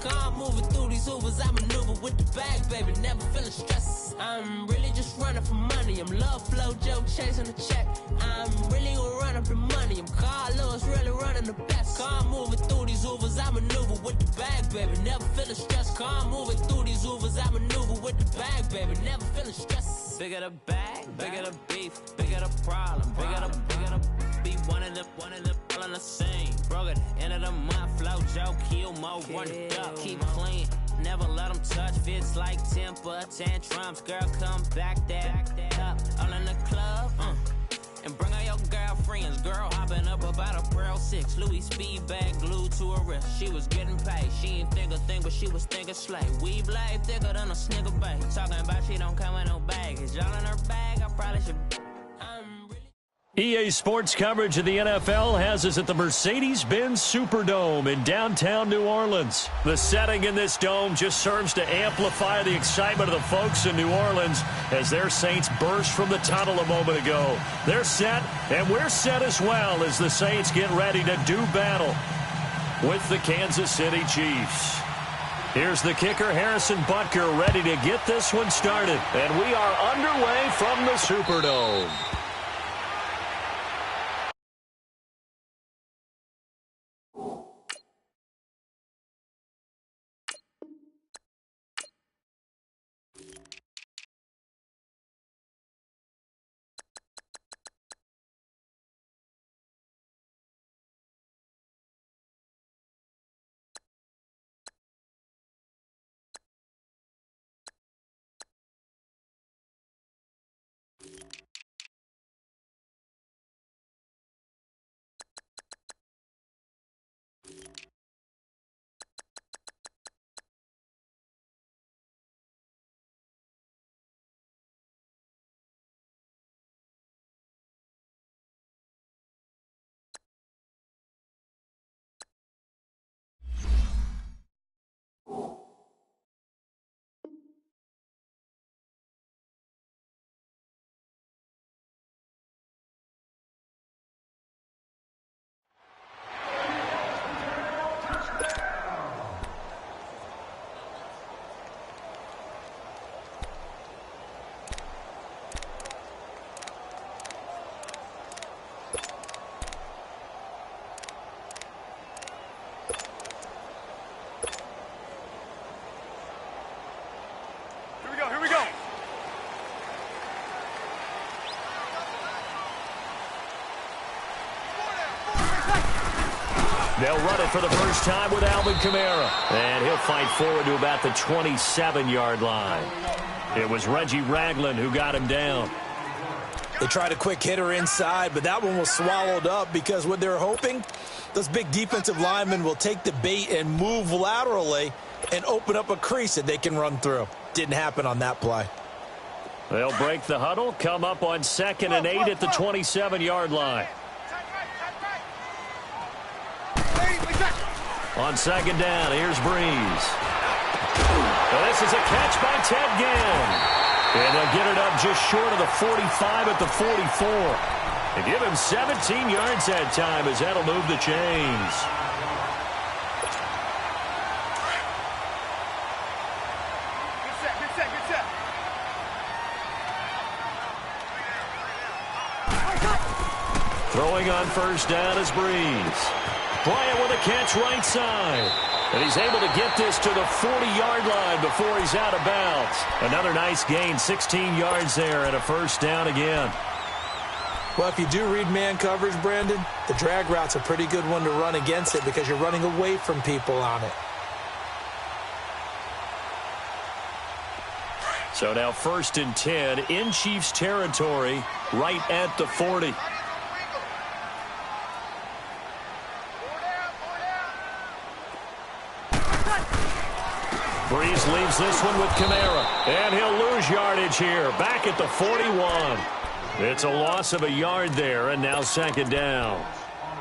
Car moving through these Ubers, I maneuver with the bag, baby, never feeling stress. I'm really just running for money. I'm love flow, joke, chasing the check. I'm really gonna run up the money. I'm Carl Lewis, really running the best. Car moving through these Ubers, I maneuver with the bag, baby, never feeling stressed. Car moving through these Ubers, I maneuver with the bag, baby, never feeling stressed. Bigger the bag, bigger the beef, bigger the problem, bigger the be one of the all in the same. Broke at the end of the month, flow, joke, kill, mo, run it up, keep clean. Never let them touch, fits like temper tantrums. Girl, come back that up, all in the club, and bring all your girlfriends. Girl hopping up about a Pearl 6, Louis speed bag glued to her wrist. She was getting paid, she ain't think a thing, but she was thinking slay. We blade thicker than a snigger bag. Talking about she don't come with no baggage. Y'all in her bag, I probably should. EA Sports coverage of the NFL has us at the Mercedes-Benz Superdome in downtown New Orleans. The setting in this dome just serves to amplify the excitement of the folks in New Orleans as their Saints burst from the tunnel a moment ago. They're set, and we're set as well as the Saints get ready to do battle with the Kansas City Chiefs. Here's the kicker, Harrison Butker, ready to get this one started. And we are underway from the Superdome. They'll run it for the first time with Alvin Kamara. And he'll fight forward to about the 27-yard line. It was Reggie Ragland who got him down. They tried a quick hitter inside, but that one was swallowed up because what they're hoping, those big defensive linemen will take the bait and move laterally and open up a crease that they can run through. Didn't happen on that play. They'll break the huddle, come up on 2nd and 8 at the 27-yard line. On 2nd down, here's Breeze. Well, this is a catch by Ted Ginn. And they'll get it up just short of the 45 at the 44. They give him 17 yards that time as that'll move the chains. Throwing on first down is Breeze. Bryant with a catch right side. And he's able to get this to the 40-yard line before he's out of bounds. Another nice gain, 16 yards there and a first down again. Well, if you do read man coverage, Brandon, the drag route's a pretty good one to run against it because you're running away from people on it. So now 1st and 10 in Chiefs territory right at the 40. Breeze leaves this one with Kamara. And he'll lose yardage here. Back at the 41. It's a loss of a yard there, and now 2nd down.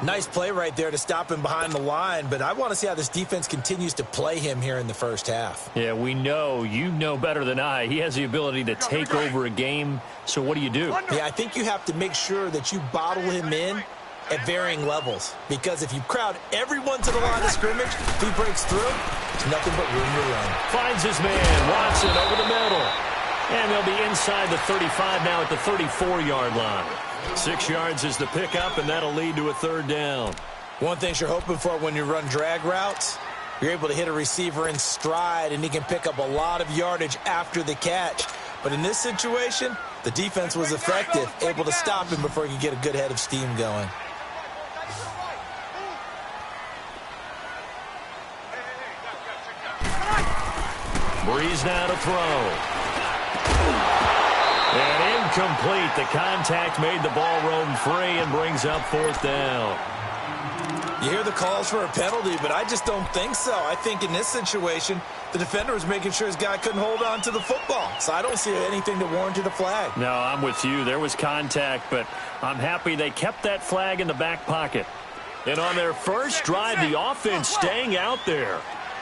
Nice play right there to stop him behind the line, but I want to see how this defense continues to play him here in the first half. Yeah, we know. You know better than I. He has the ability to take over a game, so what do? Yeah, I think you have to make sure that you bottle him in at varying levels. Because if you crowd everyone to the line of scrimmage, if he breaks through, there's nothing but room to run. Finds his man, Watson, over the middle. And they'll be inside the 35 now at the 34-yard line. 6 yards is the pickup, and that'll lead to a third down. One thing you're hoping for when you run drag routes, you're able to hit a receiver in stride, and he can pick up a lot of yardage after the catch. But in this situation, the defense was effective, able to stop him before he could get a good head of steam going. Breeze now to throw. And incomplete. The contact made the ball roam free and brings up fourth down. You hear the calls for a penalty, but I just don't think so. I think in this situation, the defender was making sure his guy couldn't hold on to the football. So I don't see anything that warranted a flag. No, I'm with you. There was contact, but I'm happy they kept that flag in the back pocket. And on their first drive, the offense staying out there.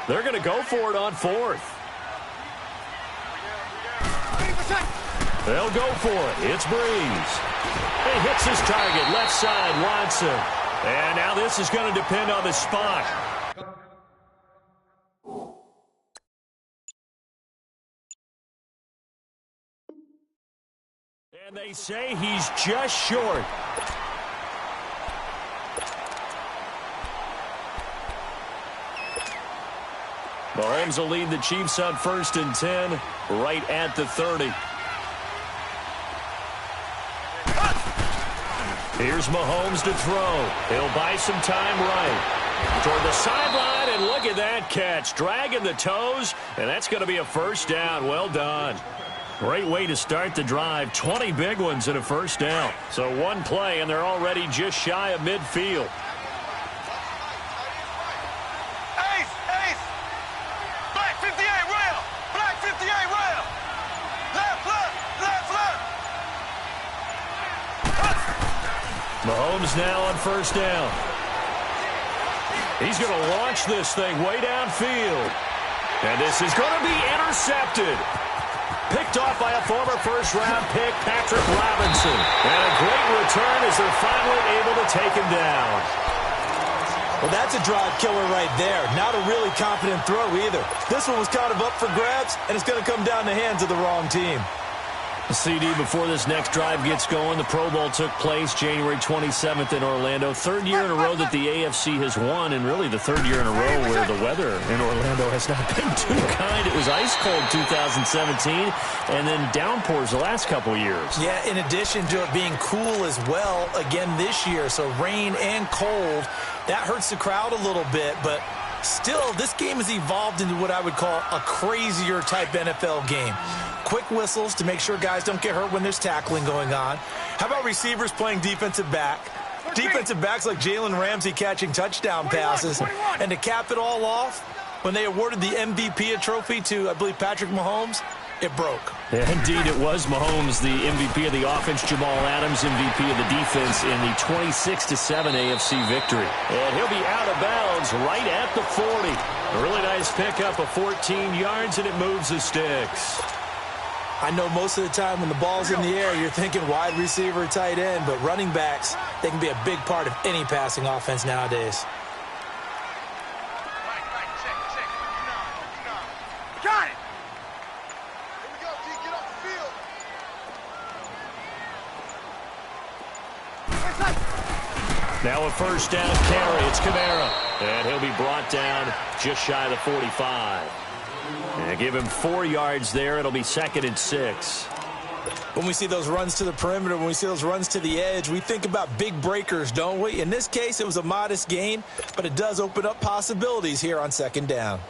They're going to go for it on fourth. They'll go for it. It's Breeze. He hits his target, left side, Watson. And now this is going to depend on the spot. And they say he's just short. Mahomes will lead the Chiefs on 1st and 10, right at the 30. Here's Mahomes to throw. He'll buy some time right. Toward the sideline, and look at that catch. Dragging the toes, and that's going to be a first down. Well done. Great way to start the drive. 20 big ones in a first down. So one play, and they're already just shy of midfield. Mahomes now on first down. He's going to launch this thing way downfield. And this is going to be intercepted. Picked off by a former first-round pick, Patrick Robinson. And a great return as they're finally able to take him down. Well, that's a drive killer right there. Not a really confident throw either. This one was kind of up for grabs, and it's going to come down the hands of the wrong team. CD, before this next drive gets going, the Pro Bowl took place January 27th in Orlando. 3rd year in a row that the AFC has won, and really the 3rd year in a row where the weather in Orlando has not been too kind. It was ice cold 2017, and then downpours the last couple years. Yeah, in addition to it being cool as well again this year, so rain and cold, that hurts the crowd a little bit, but still, this game has evolved into what I would call a crazier type NFL game. Quick whistles to make sure guys don't get hurt when there's tackling going on. How about receivers playing defensive back? Defensive backs like Jalen Ramsey catching touchdown passes. And to cap it all off, when they awarded the MVP trophy to, I believe, Patrick Mahomes, it broke. Yeah, indeed, it was Mahomes, the MVP of the offense, Jamal Adams, MVP of the defense in the 26-7 AFC victory. And he'll be out of bounds right at the 40. A really nice pickup of 14 yards, and it moves the sticks. I know most of the time when the ball's in the air, you're thinking wide receiver, tight end, but running backs, they can be a big part of any passing offense nowadays. Got it! Here we go, G, get off the field. Now a first down carry. It's Kamara. And he'll be brought down just shy of the 45. And give him 4 yards there. It'll be 2nd and 6. When we see those runs to the perimeter, when we see those runs to the edge, we think about big breakers, don't we? In this case, it was a modest gain, but it does open up possibilities here on 2nd down.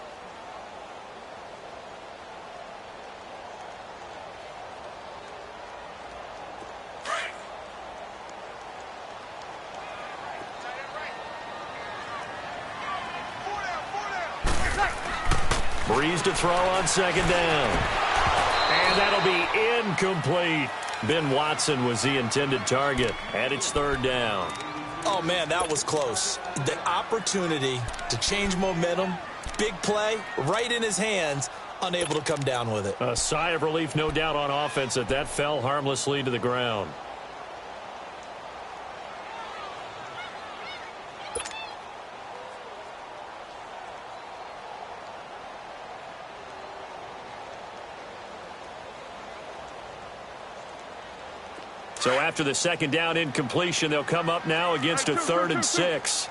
Breeze to throw on 2nd down. And that'll be incomplete. Ben Watson was the intended target, and it's 3rd down. Oh, man, that was close. The opportunity to change momentum, big play, right in his hands, unable to come down with it. A sigh of relief, no doubt, on offense that fell harmlessly to the ground. So after the second down incompletion, they'll come up now against a 3rd and 6.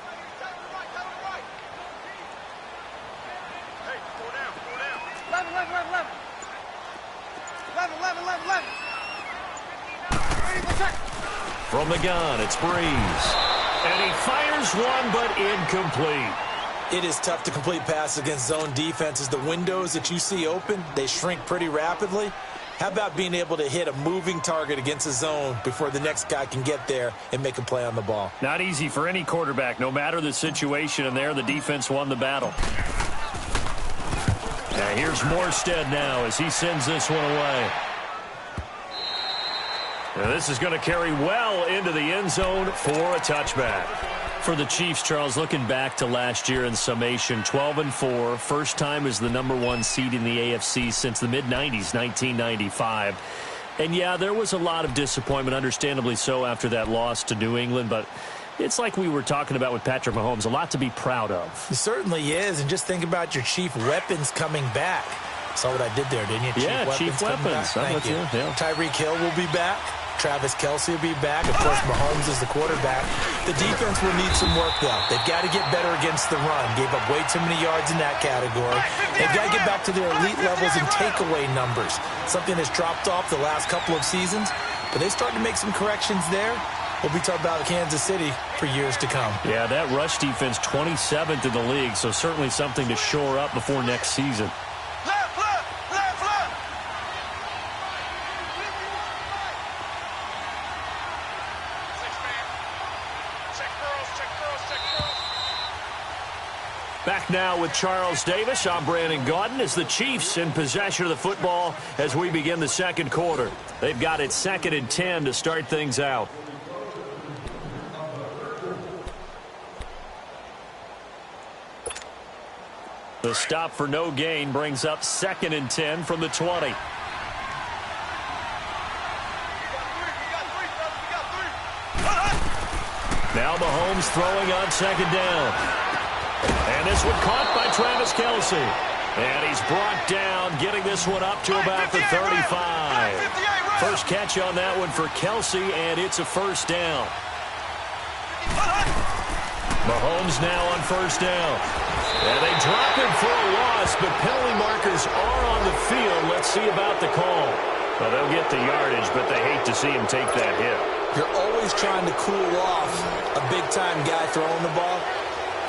From the gun, it's Breeze. And he fires one, but incomplete. It is tough to complete passes against zone defenses. The windows that you see open, they shrink pretty rapidly. How about being able to hit a moving target against a zone before the next guy can get there and make a play on the ball? Not easy for any quarterback, no matter the situation, and there the defense won the battle. Now here's Morstead now as he sends this one away. Now this is going to carry well into the end zone for a touchback. For the Chiefs, Charles, looking back to last year in summation, 12-4, first time as the #1 seed in the AFC since the mid-90s, 1995. And yeah, there was a lot of disappointment, understandably so, after that loss to New England, but it's like we were talking about with Patrick Mahomes, a lot to be proud of. It certainly is, and just think about your chief weapons coming back. Saw what I did there, didn't you? Yeah, chief weapons. Thank you. Yeah. Tyreek Hill will be back. Travis Kelce will be back. Of course, Mahomes is the quarterback. The defense will need some work, though. They've got to get better against the run. Gave up way too many yards in that category. They've got to get back to their elite levels in takeaway numbers, something that's dropped off the last couple of seasons. But they started to make some corrections there. We'll be talking about Kansas City for years to come. Yeah, that rush defense, 27th in the league, so certainly something to shore up before next season. Back now with Charles Davis. I'm Brandon Gaudin as the Chiefs in possession of the football as we begin the second quarter. They've got it 2nd and 10 to start things out. The stop for no gain brings up 2nd and 10 from the 20. Now Mahomes throwing on 2nd down. And this one caught by Travis Kelce. And he's brought down, getting this one up to about the 35. First catch on that one for Kelce, and it's a first down. Mahomes now on 1st down. And they drop him for a loss, but penalty markers are on the field. Let's see about the call. Well, they'll get the yardage, but they hate to see him take that hit. You're always trying to cool off a big-time guy throwing the ball.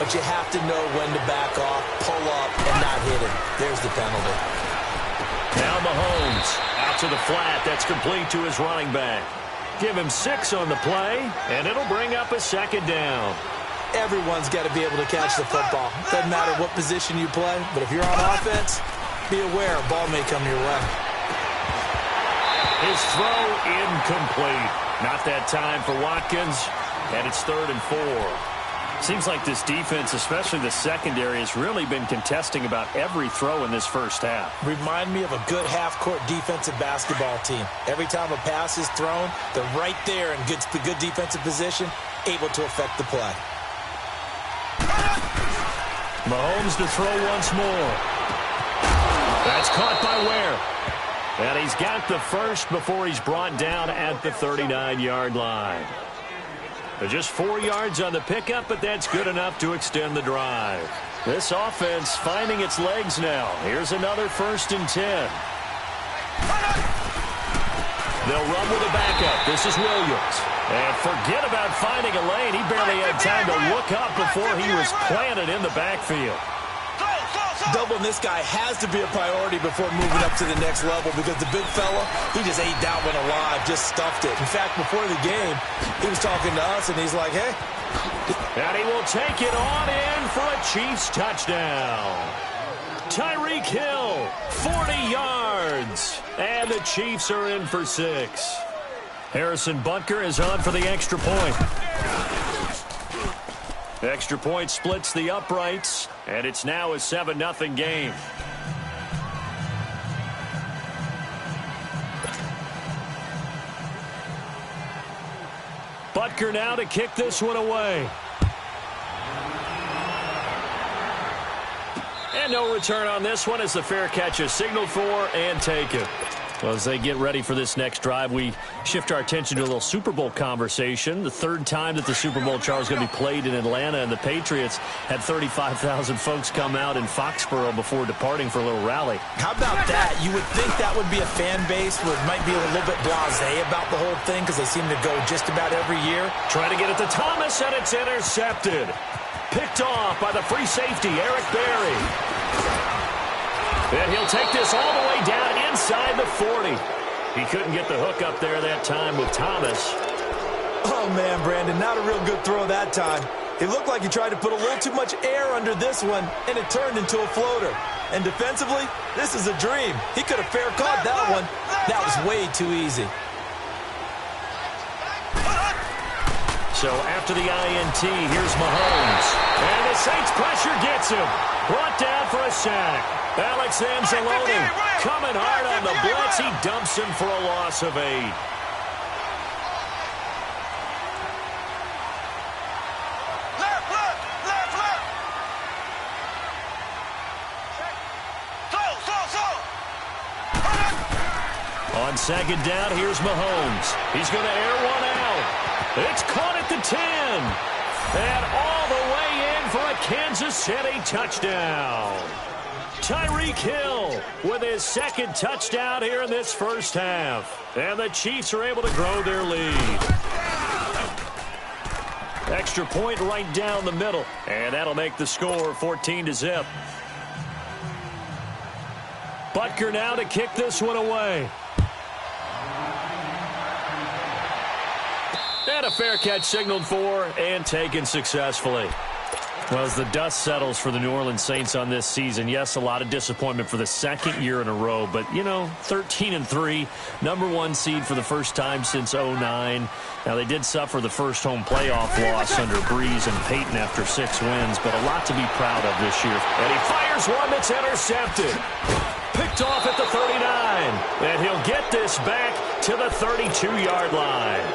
But you have to know when to back off, pull up, and not hit him. There's the penalty. Now Mahomes out to the flat. That's complete to his running back. Give him 6 on the play, and it'll bring up a 2nd down. Everyone's got to be able to catch the football. Doesn't matter what position you play, but if you're on offense, be aware a ball may come your way. His throw incomplete. Not that time for Watkins, and it's 3rd and 4. Seems like this defense, especially the secondary, has really been contesting about every throw in this first half. Remind me of a good half-court defensive basketball team. Every time a pass is thrown, they're right there in good defensive position, able to affect the play. Mahomes to throw once more. That's caught by Ware. And he's got the first before he's brought down at the 39-yard line. Just 4 yards on the pickup, but that's good enough to extend the drive. This offense finding its legs now. Here's another 1st and 10. They'll run with a backup. This is Williams. And forget about finding a lane. He barely had time to look up before he was planted in the backfield. Doubling this guy has to be a priority before moving up to the next level because the big fella, he just ate that one alive, just stuffed it. In fact, before the game, he was talking to us, and he's like, hey. And he will take it on in for a Chiefs touchdown. Tyreek Hill, 40 yards. And the Chiefs are in for 6. Harrison Butker is on for the extra point. The extra point splits the uprights, and it's now a 7-0 game. Butker now to kick this one away. And no return on this one as the fair catch is signaled for and taken. Well, as they get ready for this next drive, we shift our attention to a little Super Bowl conversation. The third time that the Super Bowl, Charles, is going to be played in Atlanta, and the Patriots had 35,000 folks come out in Foxborough before departing for a little rally. How about that? You would think that would be a fan base where it might be a little bit blasé about the whole thing because they seem to go just about every year. Trying to get it to Thomas, and it's intercepted. Picked off by the free safety, Eric Berry. And he'll take this all the way down inside the 40. He couldn't get the hook up there that time with Thomas. Oh, man, Brandon, not a real good throw that time. It looked like he tried to put a little too much air under this one, and it turned into a floater. And defensively, this is a dream. He could have fair caught that one. That was way too easy. So after the INT, here's Mahomes. And the Saints pressure gets him. Brought down for a sack. Alex Anzalone coming hard on the blitz. He dumps him for a loss of 8. On second down, here's Mahomes. He's going to air one out. It's caught at the 10. And all the way in for a Kansas City touchdown. Tyreek Hill with his second touchdown here in this first half. And the Chiefs are able to grow their lead. Extra point right down the middle. And that'll make the score 14-0. Butker now to kick this one away. And a fair catch signaled for and taken successfully. Well, as the dust settles for the New Orleans Saints on this season, yes, a lot of disappointment for the second year in a row. But, you know, 13-3, #1 seed for the first time since 2009. Now, they did suffer the first home playoff loss under Breeze and Peyton after 6 wins, but a lot to be proud of this year. And he fires one that's intercepted. Picked off at the 39. And he'll get this back to the 32-yard line.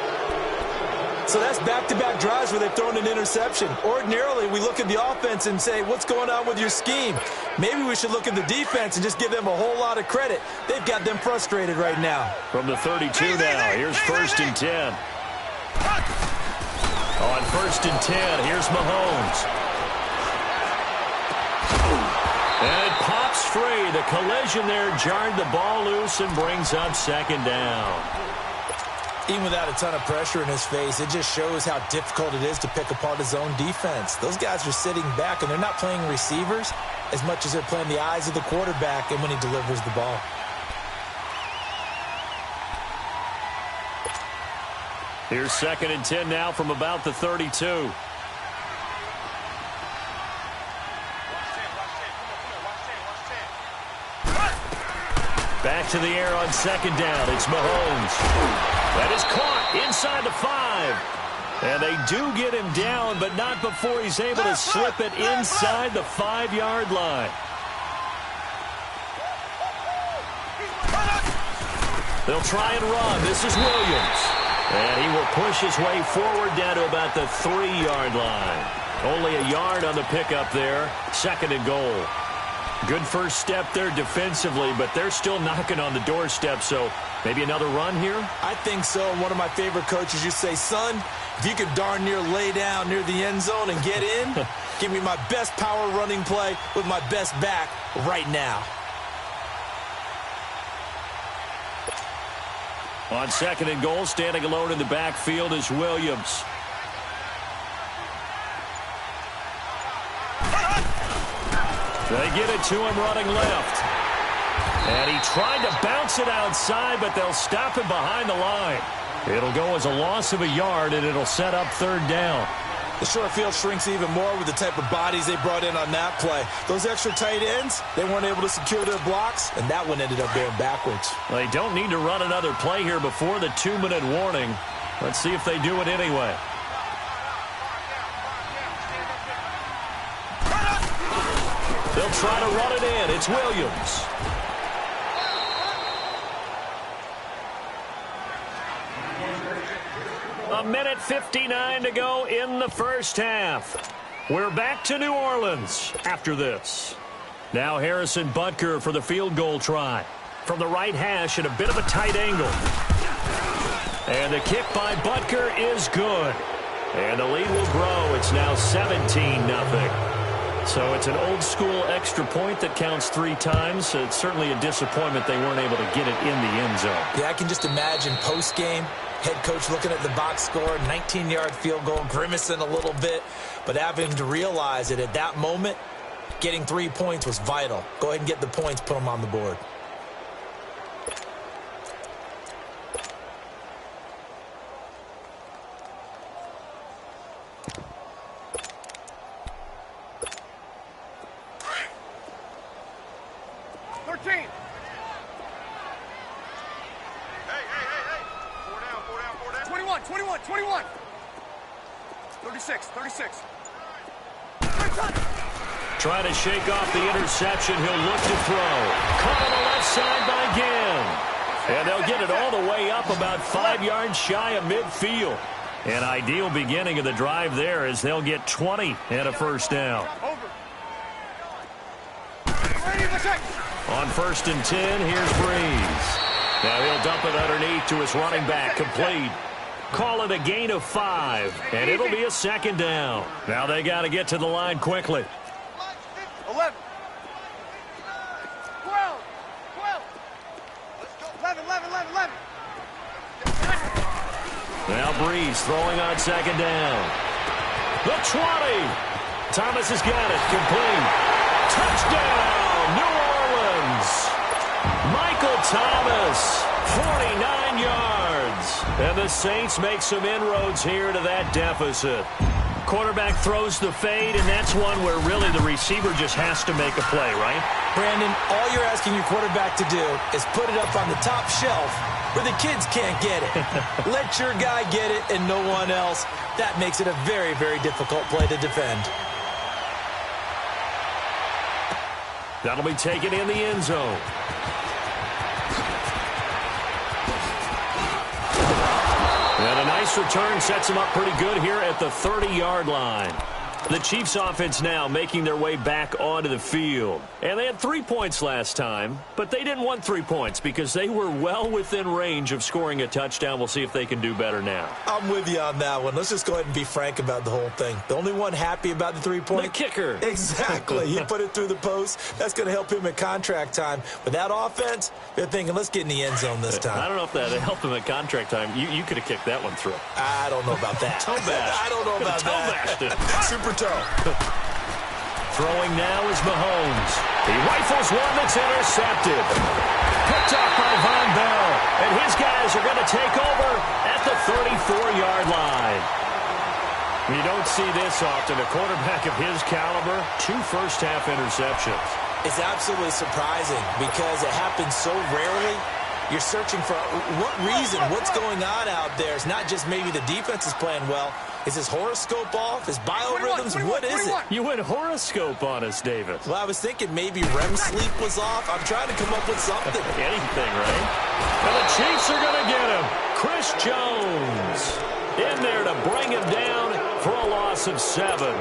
So that's back-to-back drives where they've thrown an interception. Ordinarily, we look at the offense and say, what's going on with your scheme? Maybe we should look at the defense and just give them a whole lot of credit. They've got them frustrated right now. From the 32 now, here's 1st and 10. On 1st and 10, here's Mahomes. And it pops free. The collision there jarred the ball loose and brings up 2nd down. Even without a ton of pressure in his face, it just shows how difficult it is to pick apart his own defense. Those guys are sitting back, and they're not playing receivers as much as they're playing the eyes of the quarterback and when he delivers the ball. Here's 2nd and 10 now from about the 32. Back to the air on 2nd down. It's Mahomes. That is caught inside the 5. And they do get him down, but not before he's able to slip it inside the 5-yard line. They'll try and run. This is Williams. And he will push his way forward down to about the 3-yard line. Only a yard on the pickup there. 2nd and goal. Good first step there defensively, but they're still knocking on the doorstep, so maybe another run here? I think so. One of my favorite coaches used to say, son, if you could darn near lay down near the end zone and get in, give me my best power running play with my best back right now. On 2nd and goal, standing alone in the backfield is Williams. They get it to him running left. And he tried to bounce it outside, but they'll stop him behind the line. It'll go as a loss of a yard, and it'll set up 3rd down. The short field shrinks even more with the type of bodies they brought in on that play. Those extra tight ends, they weren't able to secure their blocks, and that one ended up going backwards. Well, they don't need to run another play here before the 2-minute warning. Let's see if they do it anyway. They'll try to run it in. It's Williams. A minute 59 to go in the first half. We're back to New Orleans after this. Now Harrison Butker for the field goal try. From the right hash at a bit of a tight angle. And the kick by Butker is good. And the lead will grow. It's now 17-0. So it's an old-school extra point that counts 3 times. So it's certainly a disappointment they weren't able to get it in the end zone. Yeah, I can just imagine post-game, head coach looking at the box score, 19-yard field goal, grimacing a little bit, but having to realize that at that moment, getting 3 points was vital. Go ahead and get the points, put them on the board. Hey. 4 down. 21. 36. Trying to shake off the interception. He'll look to throw. Caught on the left side by Ginn. And they'll get it all the way up about 5 yards shy of midfield. An ideal beginning of the drive there as they'll get 20 and a first down. On 1st and 10, here's Breeze. Now he'll dump it underneath to his running back, complete. Call it a gain of 5, and it'll be a 2nd down. Now they got to get to the line quickly. 11. 12. 11. Now Breeze throwing on 2nd down. The 20. Thomas has got it, complete. Touchdown, New Orleans. Michael Thomas, 49 yards. And the Saints make some inroads here to that deficit. Quarterback throws the fade, and that's one where really the receiver just has to make a play, right? Brandon, all you're asking your quarterback to do is put it up on the top shelf where the kids can't get it. Let your guy get it and no one else. That makes it a very, very difficult play to defend. That'll be taken in the end zone. And a nice return sets them up pretty good here at the 30-yard line. The Chiefs offense now making their way back onto the field. And they had 3 points last time, but they didn't want 3 points because they were well within range of scoring a touchdown. We'll see if they can do better now. I'm with you on that one. Let's just go ahead and be frank about the whole thing. The only one happy about the 3-point? The kicker. Exactly. He put it through the post. That's going to help him at contract time. But that offense, they're thinking, let's get in the end zone this time. I don't know if that helped him at contract time. You could have kicked that one through. I don't know about that. Toe bash. I don't know about that. Super toe. Throwing now is Mahomes. He rifles one that's intercepted. Picked up by Von Bell. And his guys are going to take over at the 34-yard line. You don't see this often. A quarterback of his caliber, 2 first-half interceptions. It's absolutely surprising because it happens so rarely. You're searching for what reason, what's going on out there. It's not just maybe the defense is playing well. Is his horoscope off? His biorhythms? What is it? You went horoscope on us, David. Well, I was thinking maybe REM sleep was off. I'm trying to come up with something. Anything, right? And the Chiefs are going to get him. Chris Jones in there to bring him down for a loss of 7.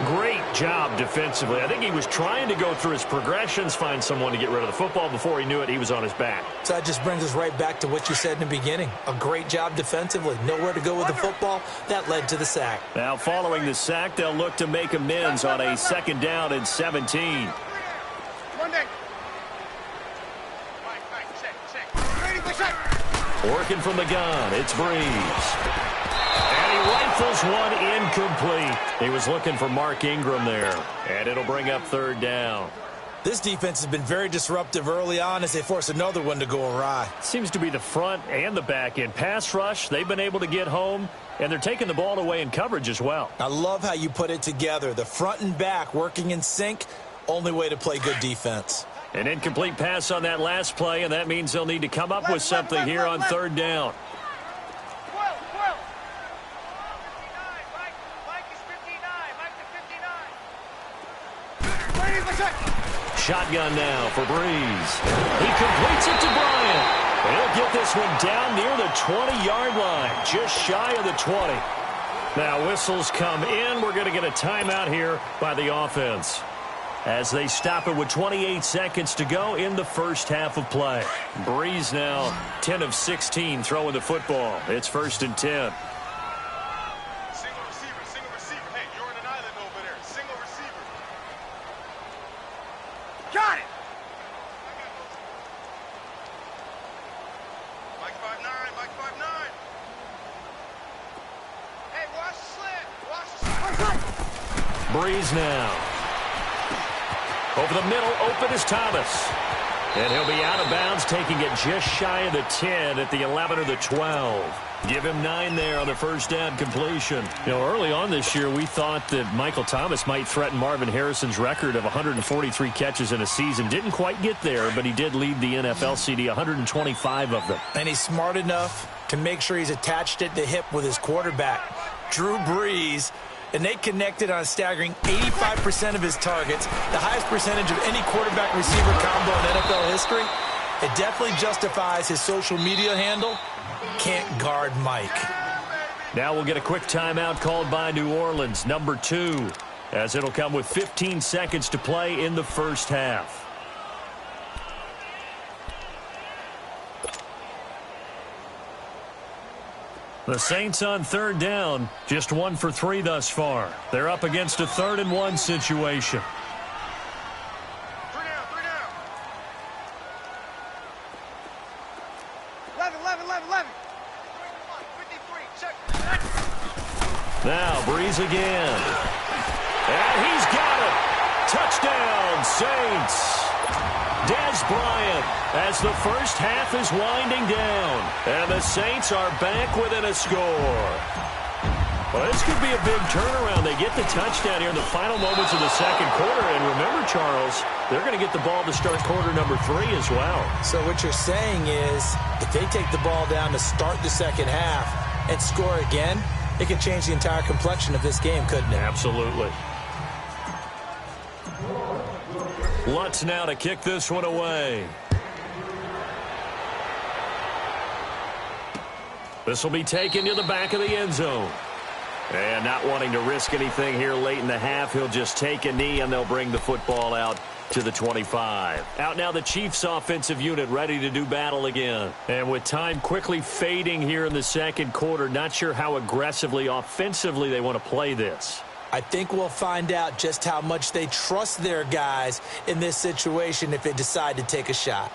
Great job defensively. I think he was trying to go through his progressions, find someone to get rid of the football. Before he knew it, he was on his back. So that just brings us right back to what you said in the beginning. A great job defensively. Nowhere to go with the football. That led to the sack. Now, following the sack, they'll look to make amends on a 2nd down and 17. Working from the gun, it's Breeze. And he rifles one incomplete. He was looking for Mark Ingram there. And it'll bring up 3rd down. This defense has been very disruptive early on as they force another one to go awry. Seems to be the front and the back end. Pass rush, they've been able to get home, and they're taking the ball away in coverage as well. I love how you put it together. The front and back working in sync, only way to play good defense. An incomplete pass on that last play, and that means they'll need to come up with something here on 3rd down. Shotgun now for Breeze. He completes it to Bryant. And he'll get this one down near the 20-yard line, just shy of the 20. Now whistles come in. We're going to get a timeout here by the offense. as they stop it with 28 seconds to go in the first half of play. Breeze now 10 of 16 throwing the football. It's 1st and 10. Single receiver. Hey, you're on an island over there. Single receiver. Got it. Mike 5'9", Mike 5'9". Hey, watch the slant. Watch the slant. Breeze now. Over the middle, open is Thomas. And he'll be out of bounds, taking it just shy of the 10 at the 11 or the 12. Give him 9 there on the first down completion. You know, early on this year, we thought that Michael Thomas might threaten Marvin Harrison's record of 143 catches in a season. Didn't quite get there, but he did lead the NFL CD, 125 of them. And he's smart enough to make sure he's attached at the hip with his quarterback, Drew Brees. And they connected on a staggering 85% of his targets, the highest percentage of any quarterback-receiver combo in NFL history. It definitely justifies his social media handle, "Can't guard Mike." Now we'll get a quick timeout called by New Orleans, number 2, as it'll come with 15 seconds to play in the first half. The Saints on 3rd down, just 1 for 3 thus far. They're up against a 3rd and 1 situation. 3 down. 11. 53. Check. Now Breeze again. And he's got it. Touchdown, Saints. Dez Bryant as the first half is winding down. And the Saints are back within a score. Well, this could be a big turnaround. They get the touchdown here in the final moments of the second quarter. And remember, Charles, they're going to get the ball to start quarter number 3 as well. So what you're saying is, if they take the ball down to start the second half and score again, it could change the entire complexion of this game, couldn't it? Absolutely. Lutz now to kick this one away. This will be taken to the back of the end zone. And not wanting to risk anything here late in the half, he'll just take a knee and they'll bring the football out to the 25. Out now the Chiefs offensive unit ready to do battle again. And with time quickly fading here in the second quarter, not sure how aggressively offensively they want to play this. I think we'll find out just how much they trust their guys in this situation if they decide to take a shot.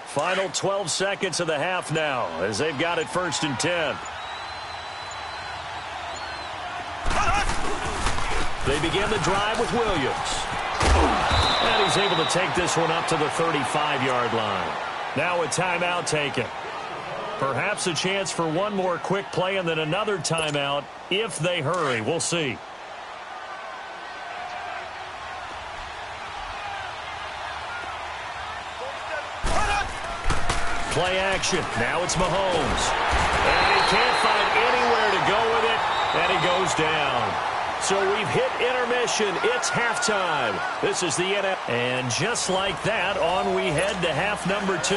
Final 12 seconds of the half now as they've got it 1st and 10. They begin the drive with Williams. And he's able to take this one up to the 35-yard line. Now a timeout taken. Perhaps a chance for one more quick play and then another timeout if they hurry. We'll see. Play action. Now it's Mahomes. And he can't find anywhere to go with it, and he goes down. So we've hit intermission. It's halftime. This is the NFL. And just like that, on we head to half number 2.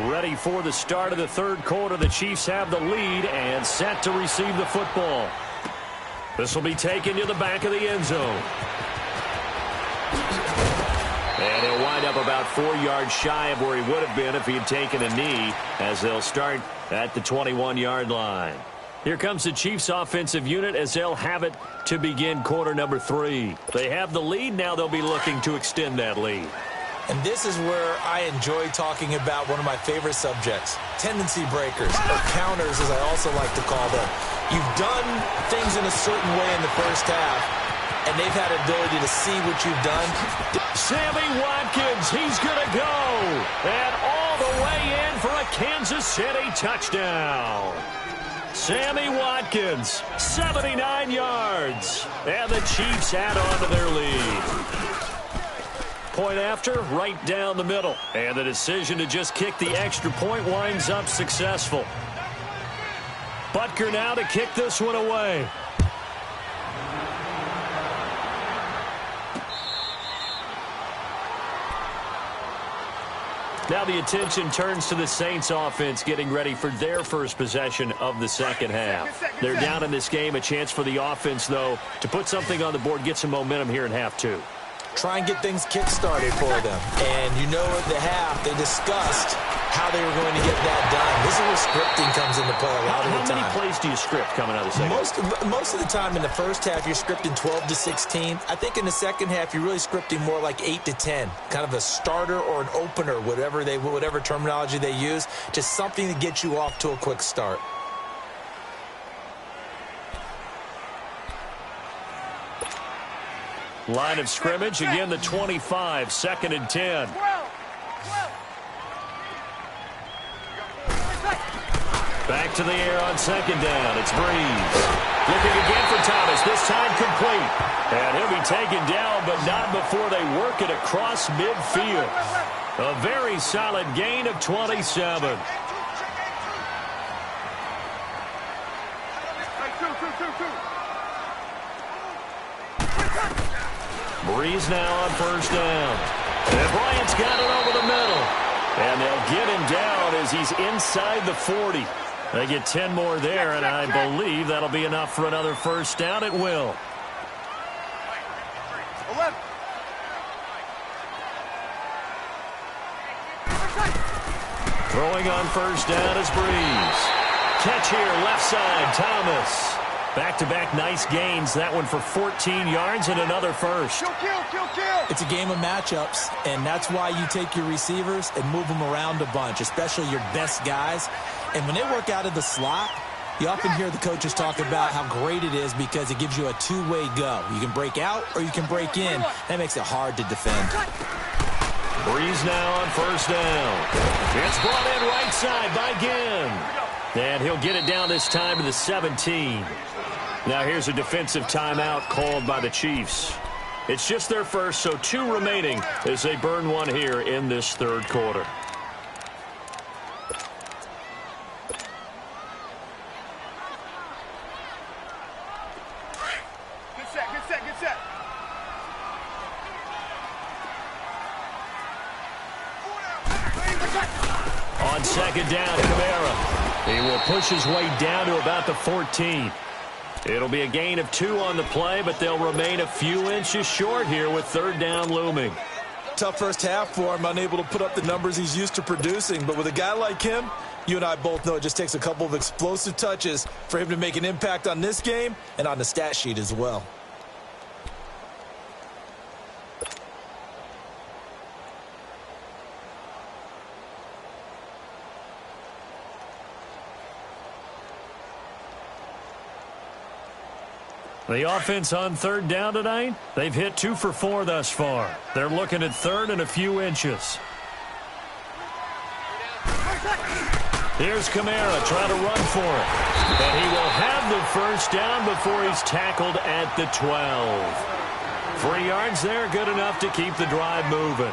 Ready for the start of the third quarter. The Chiefs have the lead and set to receive the football. This will be taken to the back of the end zone. And he'll wind up about 4 yards shy of where he would have been if he had taken a knee, as they'll start at the 21-yard line. Here comes the Chiefs offensive unit as they'll have it to begin quarter number 3. They have the lead. Now they'll be looking to extend that lead. And this is where I enjoy talking about one of my favorite subjects, tendency breakers, or counters as I also like to call them. You've done things in a certain way in the first half, and they've had ability to see what you've done. Sammy Watkins, he's going to go. And all the way in for a Kansas City touchdown. Sammy Watkins, 79 yards. And the Chiefs add on to their lead. Point after, right down the middle. And the decision to just kick the extra point winds up successful. Butker now to kick this one away. Now the attention turns to the Saints offense getting ready for their first possession of the second half. They're down in this game. A chance for the offense, though, to put something on the board, get some momentum here in half two. Try and get things kick-started for them. And you know at the half, they discussed how they were going to get that done. This is where scripting comes into play a lot of the time. How many plays do you script coming out of the second half? Most of the time in the first half, you're scripting 12 to 16. I think in the second half, you're really scripting more like 8 to 10. Kind of a starter or an opener, whatever terminology they use. Just something to get you off to a quick start. Line of scrimmage, again the 25, 2nd and 10. Back to the air on 2nd down. It's Breeze. Looking again for Thomas, this time complete. And he'll be taken down, but not before they work it across midfield. A very solid gain of 27. Breeze now on 1st down. And Bryant's got it over the middle. And they'll get him down as he's inside the 40. They get 10 more there, and I believe that'll be enough for another 1st down. It will. 11. Throwing on 1st down is Breeze. Catch here, left side, Thomas. Back-to-back nice gains. That one for 14 yards and another 1st. Kill. It's a game of matchups, and that's why you take your receivers and move them around a bunch, especially your best guys. And when they work out of the slot, you often hear the coaches talk about how great it is because it gives you a two-way go. You can break out or you can break in. That makes it hard to defend. Breeze now on 1st down. It's brought in right side by Ginn. And he'll get it down this time to the 17. Now here's a defensive timeout called by the Chiefs. It's just their first, so 2 remaining as they burn one here in this 3rd quarter. Good set. On 2nd down, Kamara. He will push his way down to about the 14. It'll be a gain of 2 on the play, but they'll remain a few inches short here with 3rd down looming. Tough first half for him, unable to put up the numbers he's used to producing. But with a guy like him, you and I both know it just takes a couple of explosive touches for him to make an impact on this game and on the stat sheet as well. The offense on 3rd down tonight, they've hit 2 for 4 thus far. They're looking at 3rd and a few inches. Here's Kamara trying to run for it. And he will have the 1st down before he's tackled at the 12. 3 yards there, good enough to keep the drive moving.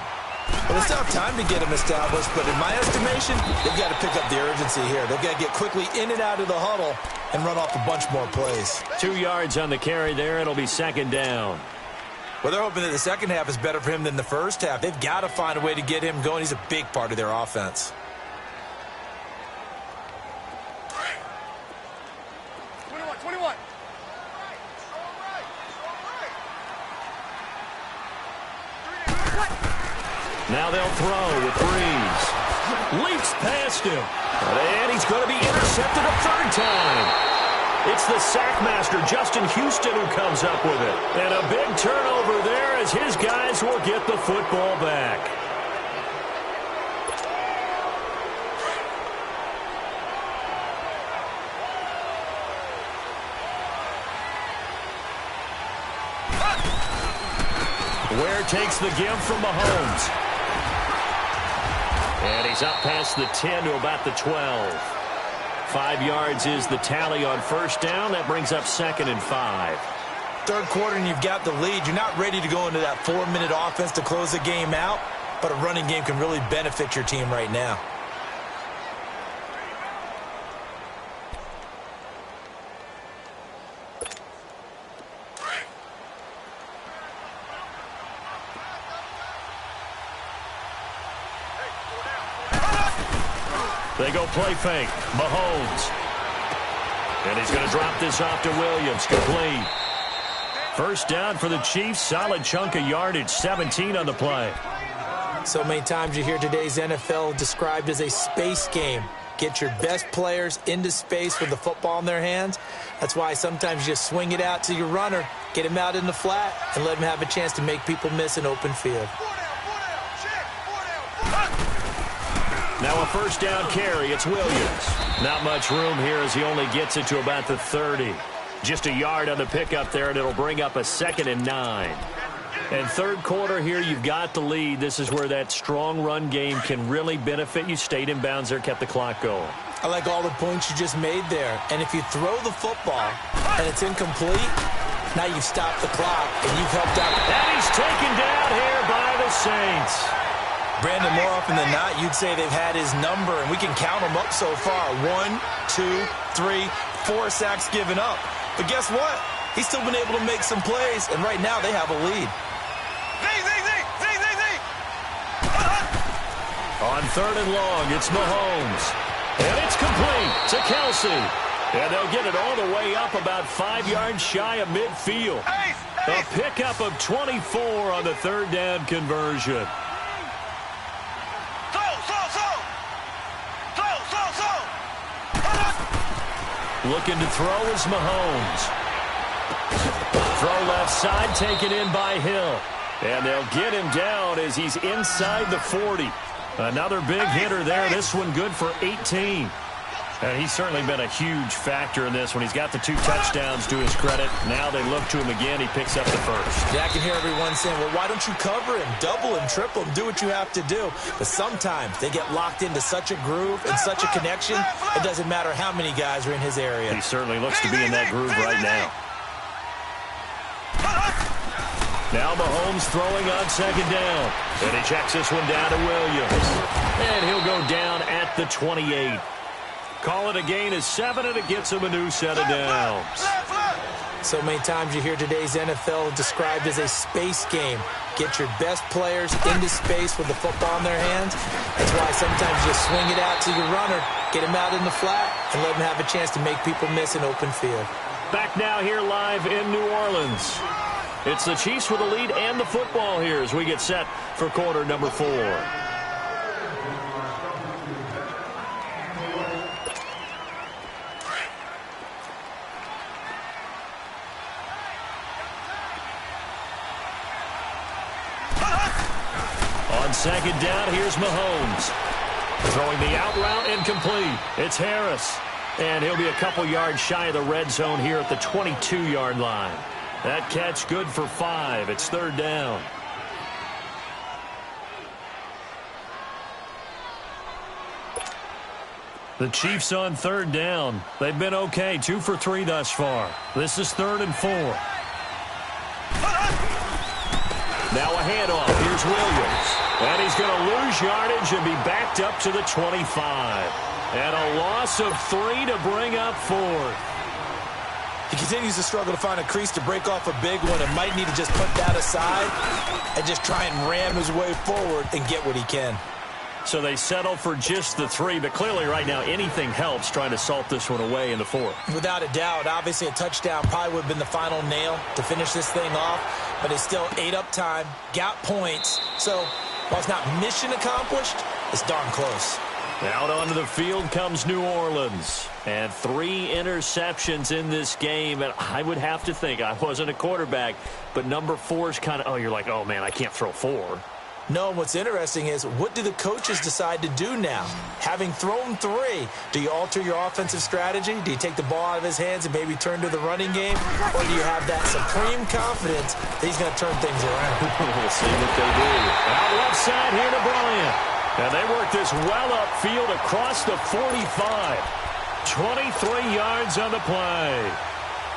Well, it's not time to get him established, but in my estimation, they've got to pick up the urgency here. They've got to get quickly in and out of the huddle and run off a bunch more plays. 2 yards on the carry there. It'll be 2nd down. Well, they're hoping that the second half is better for him than the first half. They've got to find a way to get him going. He's a big part of their offense. 21. Now they'll throw with Breeze. Leaps past him. And he's going to be intercepted a 3rd time. It's the sack master, Justin Houston, who comes up with it. And a big turnover there as his guys will get the football back. Ware takes the give from Mahomes. And he's up past the 10 to about the 12. 5 yards is the tally on 1st down. That brings up 2nd and 5. 3rd quarter and you've got the lead. You're not ready to go into that 4-minute offense to close the game out, but a running game can really benefit your team right now. They go play fake. Mahomes. And he's going to drop this off to Williams. Complete. First down for the Chiefs. Solid chunk of yardage. 17 on the play. So many times you hear today's NFL described as a space game. Get your best players into space with the football in their hands. That's why sometimes you just swing it out to your runner, get him out in the flat, and let him have a chance to make people miss an open field. Now a first down carry. It's Williams. Not much room here as he only gets it to about the 30. Just a yard on the pickup there, and it'll bring up a 2nd and 9. And third quarter here, you've got the lead. This is where that strong run game can really benefit you. Stayed in bounds there, kept the clock going. I like all the points you just made there. And if you throw the football and it's incomplete, now you've stopped the clock and you've helped out. And he's taken down here by the Saints. Brandon, more often than not, you'd say they've had his number, and we can count them up so far. 1, 2, 3, 4 sacks given up. But guess what? He's still been able to make some plays, and right now they have a lead. On 3rd and long, it's Mahomes. And it's complete to Kelsey. And they'll get it all the way up about 5 yards shy of midfield. A pickup of 24 on the 3rd down conversion. Looking to throw is Mahomes. Throw left side, taken in by Hill. And they'll get him down as he's inside the 40. Another big hitter there. This one good for 18. And he's certainly been a huge factor in this one. He's got the 2 touchdowns to his credit. Now they look to him again. He picks up the first. Yeah, I can hear everyone saying, well, why don't you cover him, double him, triple him, do what you have to do. But sometimes they get locked into such a groove and such a connection, it doesn't matter how many guys are in his area. He certainly looks to be in that groove right now. Now Mahomes throwing on 2nd down. And he checks this one down to Williams. And he'll go down at the 28. Call it a gain of 7, and it gets him a new set of downs. So many times you hear today's NFL described as a space game. Get your best players into space with the football in their hands. That's why sometimes you just swing it out to your runner, get him out in the flat, and let him have a chance to make people miss an open field. Back now here live in New Orleans. It's the Chiefs with the lead and the football here as we get set for quarter number 4. On 2nd down, here's Mahomes. Throwing the out route incomplete. It's Harris. And he'll be a couple yards shy of the red zone here at the 22-yard line. That catch good for 5. It's 3rd down. The Chiefs on 3rd down. They've been okay. 2 for 3 thus far. This is 3rd and 4. Now a handoff. Here's Williams. And he's going to lose yardage and be backed up to the 25. And a loss of 3 to bring up 4th. He continues to struggle to find a crease to break off a big one and might need to just put that aside and just try and ram his way forward and get what he can. So they settle for just the 3, but clearly right now anything helps trying to salt this one away in the 4th. Without a doubt, obviously a touchdown probably would have been the final nail to finish this thing off, but it's still ate up time, got points. So while it's not mission accomplished, it's darn close. Out onto the field comes New Orleans. And 3 interceptions in this game. And I would have to think, I wasn't a quarterback, but number 4 is kind of, you're like, oh, man, I can't throw 4. No, what's interesting is, what do the coaches decide to do now? Having thrown 3, do you alter your offensive strategy? Do you take the ball out of his hands and maybe turn to the running game? Or do you have that supreme confidence that he's going to turn things around? We'll see what they do. Out left side here to Bryant. And they work this well upfield across the 45. 23 yards on the play.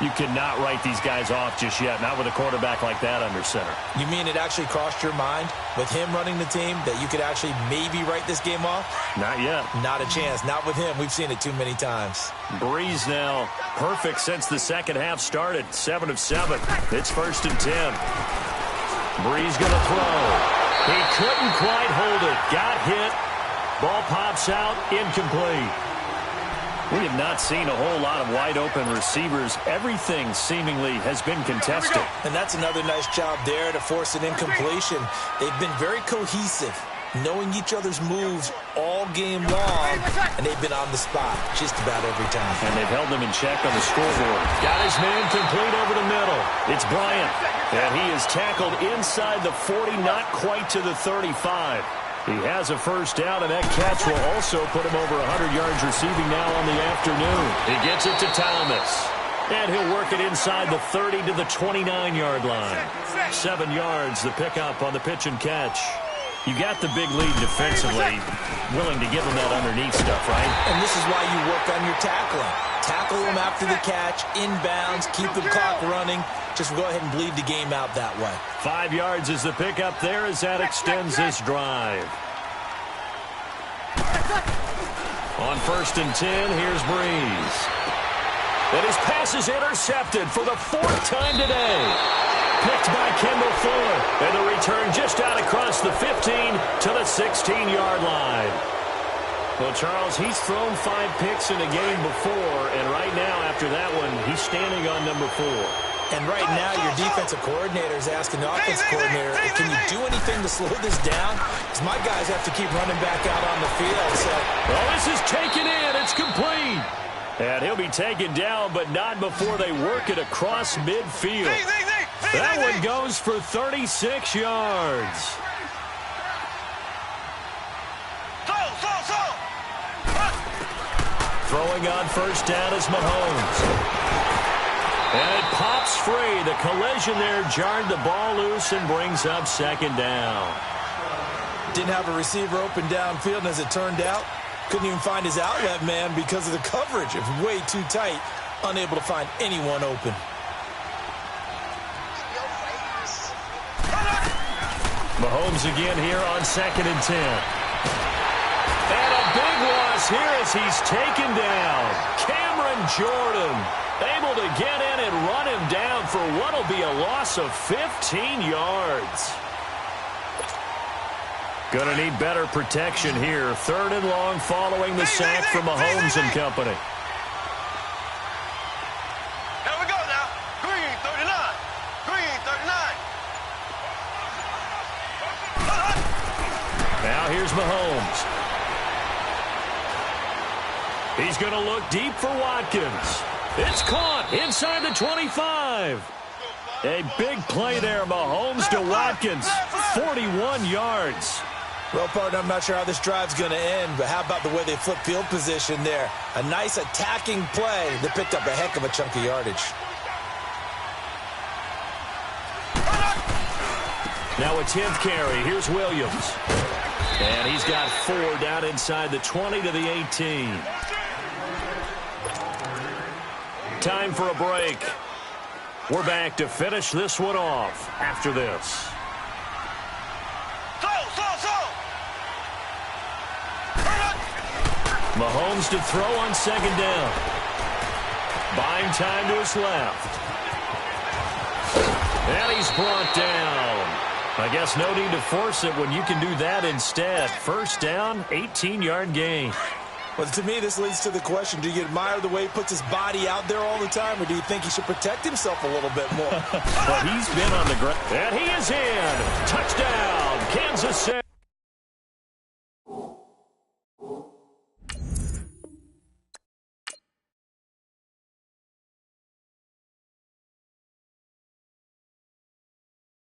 You cannot write these guys off just yet, not with a quarterback like that under center. You mean it actually crossed your mind with him running the team that you could actually maybe write this game off? Not yet. Not a chance. Not with him. We've seen it too many times. Breeze now perfect since the second half started. 7 of 7. It's 1st and 10. Breeze going to throw. He couldn't quite hold it. Got hit. Ball pops out, incomplete. We have not seen a whole lot of wide-open receivers. Everything seemingly has been contested. And that's another nice job there to force an incompletion. They've been very cohesive, knowing each other's moves all game long, and they've been on the spot just about every time. And they've held them in check on the scoreboard. Got his man complete over the middle. It's Bryant, and he is tackled inside the 40, not quite to the 35. He has a first down, and that catch will also put him over 100 yards receiving now on the afternoon. He gets it to Thomas, and he'll work it inside the 30 to the 29-yard line. 7 yards, the pickup on the pitch and catch. You got the big lead defensively, willing to give them that underneath stuff, right? And this is why you work on your tackling. Tackle them after the catch, inbounds, keep the clock running. Just go ahead and bleed the game out that way. 5 yards is the pickup there as that extends this drive. On 1st and 10, here's Breeze. And his pass is intercepted for the 4th time today. Picked by Kendall Fuller. And the return just out across the 15 to the 16-yard line. Well, Charles, he's thrown 5 picks in a game before, and right now, after that one, he's standing on number 4. And right now, your defensive coordinator is asking the offensive coordinator, can you do anything to slow this down? Because my guys have to keep running back out on the field. So, well, this is taken in. It's complete. And he'll be taken down, but not before they work it across midfield. That one goes for 36 yards. Throwing on first down is Mahomes. And it pops free. The collision there jarred the ball loose and brings up 2nd down. Didn't have a receiver open downfield, and as it turned out, couldn't even find his outlet man because of the coverage. It was way too tight, unable to find anyone open. Mahomes again here on 2nd and 10. And a big loss here as he's taken down. Cameron Jordan able to get in and run him down for what will be a loss of 15 yards. Going to need better protection here. 3rd and long following the sack from Mahomes and company. Here we go now. Green 39. Green 39. Now here's Mahomes. He's going to look deep for Watkins. It's caught inside the 25. A big play there, Mahomes to Watkins. 41 yards. Well, partner, I'm not sure how this drive's going to end, but how about the way they flip field position there? A nice attacking play that picked up a heck of a chunk of yardage. Now a 10th carry. Here's Williams. And he's got 4 down inside the 20 to the 18. Time for a break. We're back to finish this one off after this. Mahomes to throw on 2nd down. Buying time to his left. And he's brought down. I guess no need to force it when you can do that instead. First down, 18-yard gain. Well, to me, this leads to the question, do you admire the way he puts his body out there all the time, or do you think he should protect himself a little bit more? Well, he's been on the ground. And he is in. Touchdown.